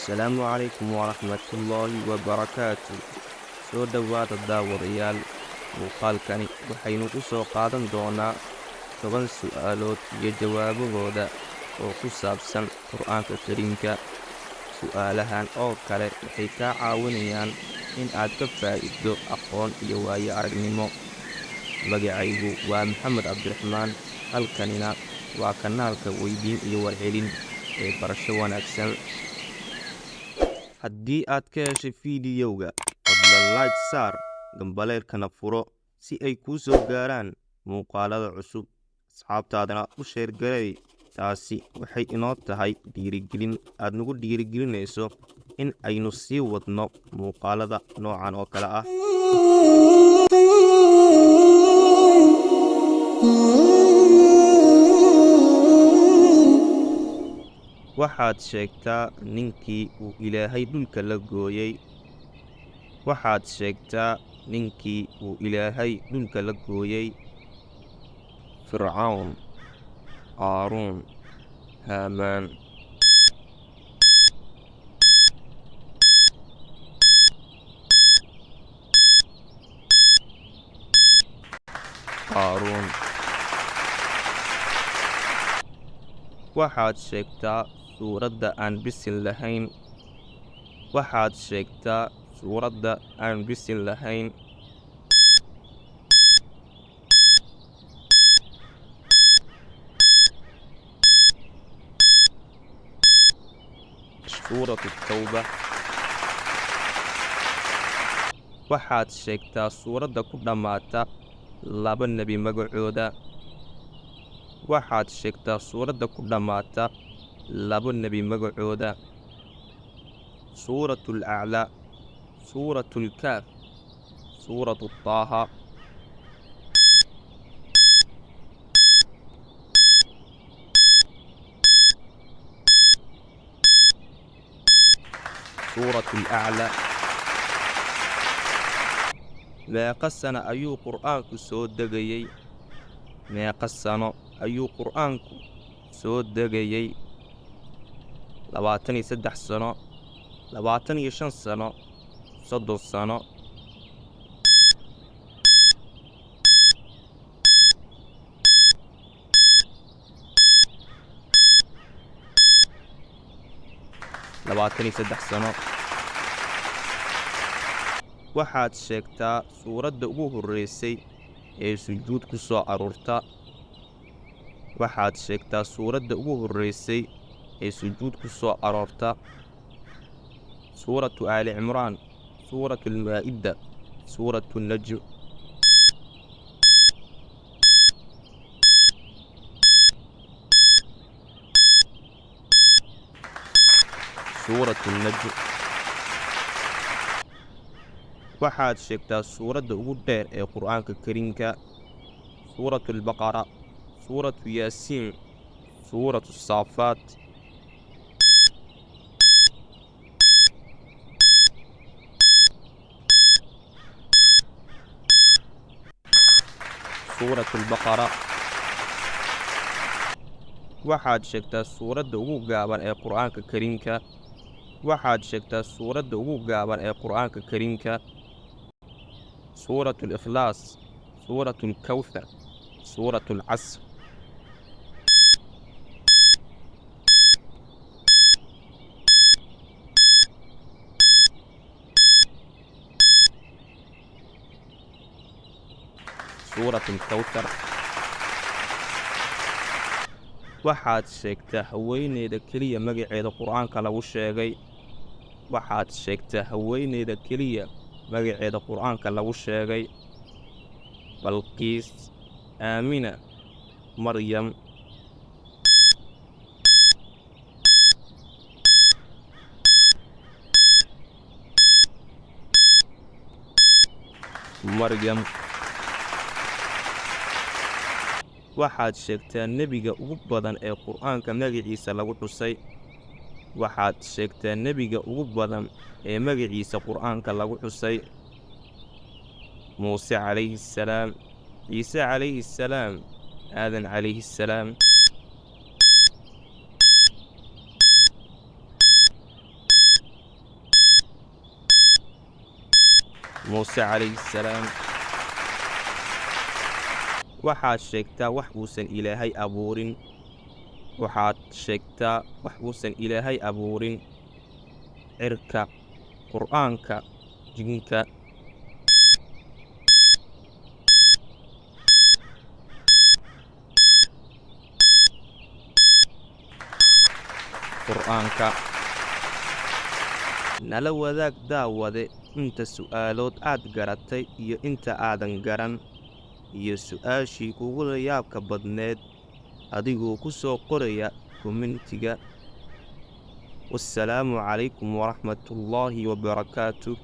Asalaamu calaykum waraxmatullaahi wabarakaatu. Soo dhowaada daawadayaal. Muuqaalkani waxaynu ku soo qaadan doonaa 10 su'aalood iyo jawaabahooda oo ku saabsan Qur'aanka Kariimka. Su'aalahan oo kale waxay kaa caawinayaan in aad ka faa'iido aqoon iyo waayo-aragnimo. Magacaygu waa Maxamed Cabdiraxmaan. Halkanina waa kanaalka weydiin iyo warcelin ee barasho wanaagsan. Haddii aad ka heshay fiidiyowga, fadlan like saar, gambaleelkana furo si ay kuu soo gaaraan muuqaalada cusub. Asxaabtaadana u sheer gareey. Taasi waxay inoo tahay dhiirigelin aad nagu dhiirigelinayso in aynu sii wadno muuqaalada noocan oo kale ah. Waxaad sheegtaa ninkii uu Ilaahay dhulka la gooyay. Waxaad sheegtaa ninkii uu Ilaahay dhulka la gooyay. Fircawn, Qaaruun, Haamaan. Qaaruun. Waxaad sheegtaa suuradda aan bisin lahayn. Waxaad sheegtaa suuradda aan bisin lahayn. Suuratu Tawba. Waxaad sheegtaa suuradda ku dhammaata 2 nebi magacooda. Waxaad sheegtaa suuradda ku dhammaata 2 nebi magacooda. Suuratul Aclaa, Suuratul Kaaf, Suuratu Taaha. Suuratul Aclaa. Meeqa sano ayuu Qur'aanku soo degayay? Meeqa sano ayuu Qur'aanku soo degayay? 23 sano, 25 sano, 30 sano. sano. Waxaad sheegtaa suuradda ugu horreysay ee sujuud ku soo aroorta. Waxaad sheegtaa suuradda ugu horreysay ee sujuud ku soo aroorta. Suuratu Aali Cimraan, Suuratu Maa'ida, Suuratu Najm. Suuratu Najm. Waxaad sheegtaa suuradda ugu dheer ee Qur'aanka Kariimka. Suuratu Baqara, Suuratu Yaasiin, Suuratu Saafaat. Suuratu Baqara. Waxaad sheegtaa suuradda ugu gaaban ee Qur'aanka Kariimka. Waxaad sheegtaa suuradda ugu gaaban ee Qur'aanka Kariimka. Suuratul Ikhlaas, Suuratul Kawthar, Suuratul Casr. Suuratul Kawthar. Waxaad sheegtaa haweeneyda keliya magaceeda Qur'aanka lagu sheegay. Waxaad sheegtaa haweeneyda keliya magaceeda Qur'aanka lagu sheegay. Balqiis, Aamina, Maryam. Maryam. Waxaad sheegtaa nebiga ugu badan ee Qur'aanka magaciisa lagu xusay. Waxaad sheegtaa nebiga ugu badan ee magaciisa Qur'aanka lagu xusay. Muuse calayhi salaam, Ciise calayhi salaam, Aadan calayhi salaam. muuse calayhi salaam waxaad sheegtaa wax uusan ilaahay abuurin waxaad sheegtaa wax uusan ilaahay abuurin cirka qur'aanka jinka qur'aanka nala wadaag daawade inta su'aalood aad garatay iyo inta aadan garan iyo su'aashii kugu yaabka badneed adigoo ku soo qoraya kommentiga. والسلام عليكم ورحمة الله وبركاته.